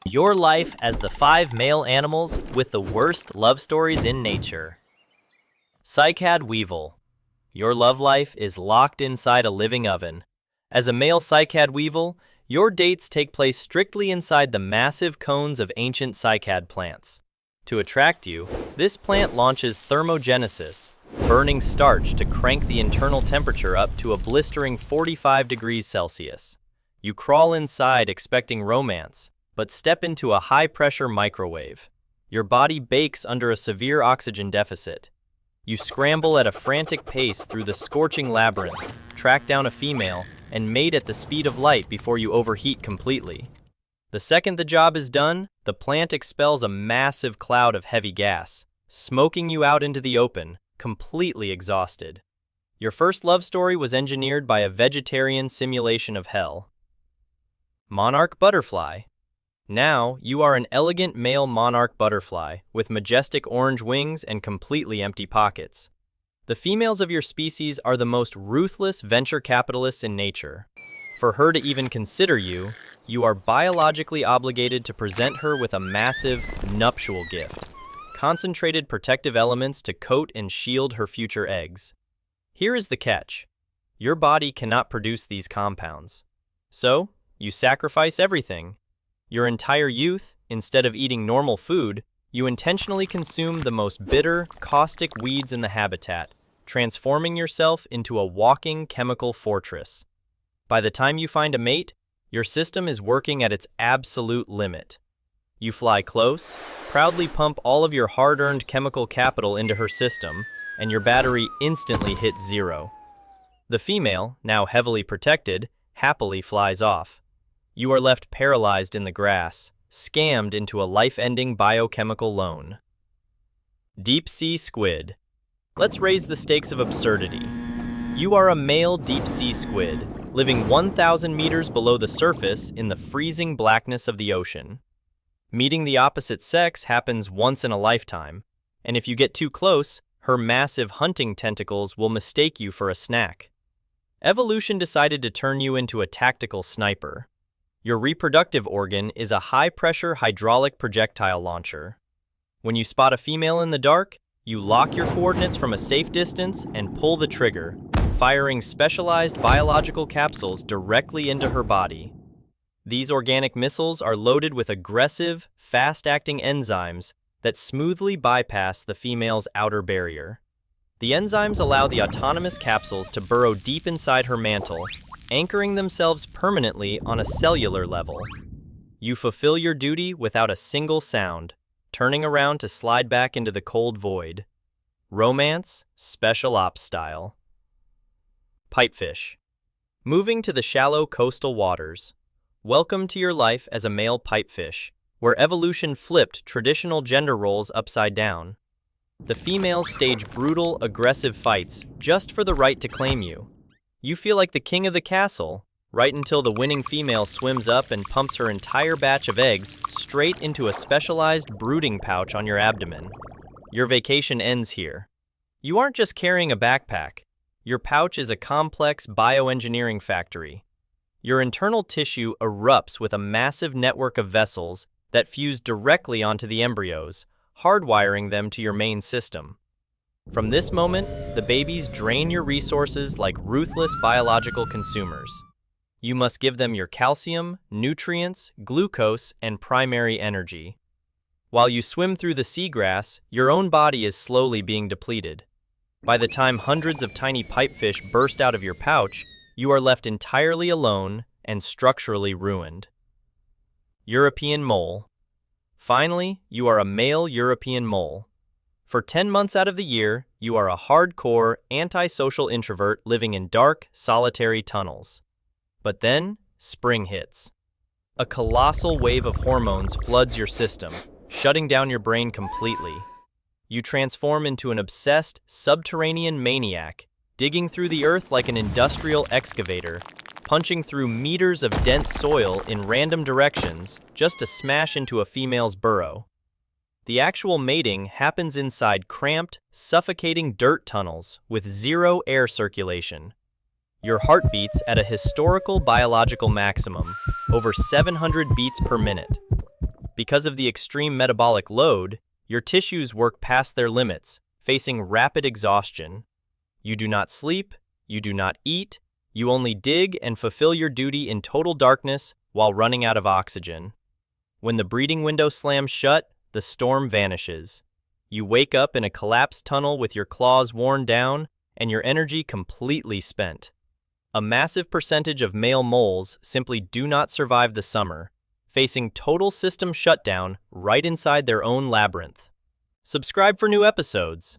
Your life as the 5 male animals with the worst love stories in nature. CYCAD WEEVIL. Your love life is locked inside a living oven. As a male CYCAD WEEVIL, your dates take place strictly inside the massive cones of ancient cycad plants. To attract you, this plant launches thermogenesis, burning starch to crank the internal temperature up to a blistering 45 degrees Celsius. You crawl inside expecting romance, but step into a high-pressure microwave. Your body bakes under a severe oxygen deficit. You scramble at a frantic pace through the scorching labyrinth, track down a female, and mate at the speed of light before you overheat completely. The second the job is done, the plant expels a massive cloud of heavy gas, smoking you out into the open, completely exhausted. Your first love story was engineered by a vegetarian simulation of hell. Monarch Butterfly. Now, you are an elegant male monarch butterfly with majestic orange wings and completely empty pockets. The females of your species are the most ruthless venture capitalists in nature. For her to even consider you, you are biologically obligated to present her with a massive nuptial gift, concentrated protective elements to coat and shield her future eggs. Here is the catch. Your body cannot produce these compounds. So, you sacrifice everything. Your entire youth, instead of eating normal food, you intentionally consume the most bitter, caustic weeds in the habitat, transforming yourself into a walking chemical fortress. By the time you find a mate, your system is working at its absolute limit. You fly close, proudly pump all of your hard-earned chemical capital into her system, and your battery instantly hits zero. The female, now heavily protected, happily flies off. You are left paralyzed in the grass, scammed into a life-ending biochemical loan. Deep-sea squid. Let's raise the stakes of absurdity. You are a male deep-sea squid, living 1,000 meters below the surface in the freezing blackness of the ocean. Meeting the opposite sex happens once in a lifetime, and if you get too close, her massive hunting tentacles will mistake you for a snack. Evolution decided to turn you into a tactical sniper. Your reproductive organ is a high-pressure hydraulic projectile launcher. When you spot a female in the dark, you lock your coordinates from a safe distance and pull the trigger, firing specialized biological capsules directly into her body. These organic missiles are loaded with aggressive, fast-acting enzymes that smoothly bypass the female's outer barrier. The enzymes allow the autonomous capsules to burrow deep inside her mantle, anchoring themselves permanently on a cellular level. You fulfill your duty without a single sound, turning around to slide back into the cold void. Romance, special ops style. Pipefish. Moving to the shallow coastal waters. Welcome to your life as a male pipefish, where evolution flipped traditional gender roles upside down. The females stage brutal, aggressive fights just for the right to claim you. You feel like the king of the castle, right until the winning female swims up and pumps her entire batch of eggs straight into a specialized brooding pouch on your abdomen. Your vacation ends here. You aren't just carrying a backpack. Your pouch is a complex bioengineering factory. Your internal tissue erupts with a massive network of vessels that fuse directly onto the embryos, hardwiring them to your main system. From this moment, the babies drain your resources like ruthless biological consumers. You must give them your calcium, nutrients, glucose, and primary energy. While you swim through the seagrass, your own body is slowly being depleted. By the time hundreds of tiny pipefish burst out of your pouch, you are left entirely alone and structurally ruined. European mole. Finally, you are a male European mole. For 10 months out of the year, you are a hardcore, antisocial introvert living in dark, solitary tunnels. But then, spring hits. A colossal wave of hormones floods your system, shutting down your brain completely. You transform into an obsessed, subterranean maniac, digging through the earth like an industrial excavator, punching through meters of dense soil in random directions just to smash into a female's burrow. The actual mating happens inside cramped, suffocating dirt tunnels with zero air circulation. Your heart beats at a historical biological maximum, over 700 beats per minute. Because of the extreme metabolic load, your tissues work past their limits, facing rapid exhaustion. You do not sleep, you do not eat, you only dig and fulfill your duty in total darkness while running out of oxygen. When the breeding window slams shut, the storm vanishes. You wake up in a collapsed tunnel with your claws worn down and your energy completely spent. A massive percentage of male moles simply do not survive the summer, facing total system shutdown right inside their own labyrinth. Subscribe for new episodes.